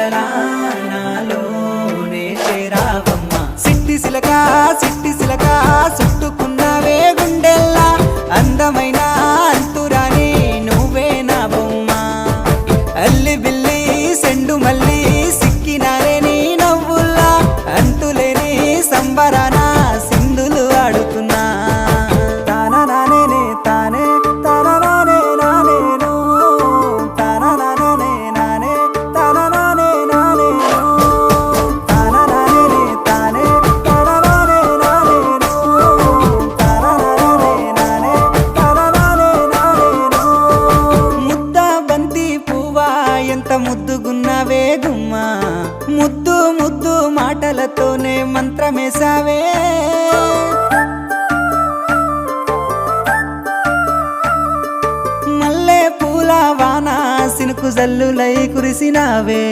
కలలా నాలోనే చేరావమ్మ సిట్టి సిలక చుట్టుకున్నావే గుండెల్లా అందమైన అంతురాని నువ్వే నా బొమ్మ అల్లి బిల్లి సెండు మల్లి సిక్కినారే నీ నవ్వుల్లా అంతులేని సంబరాన సింధులు ఆడుతున్నా తానా నానే తానే తానా నానే నానేను తానా నానే నానే తానా నానే నానేను తానా నానే తానే తానా నానే నానేను తానా నానే నానే తానా నానే నానేను ముద్ద బంతి పువ్వా ఎంత ముద్దుగున్నావే గుమ్మా ముద్దు ముద్దు మాటలతోనే మంత్రమేసావే మల్లె పూల వాన సినుకు జల్లులై కురిసినావే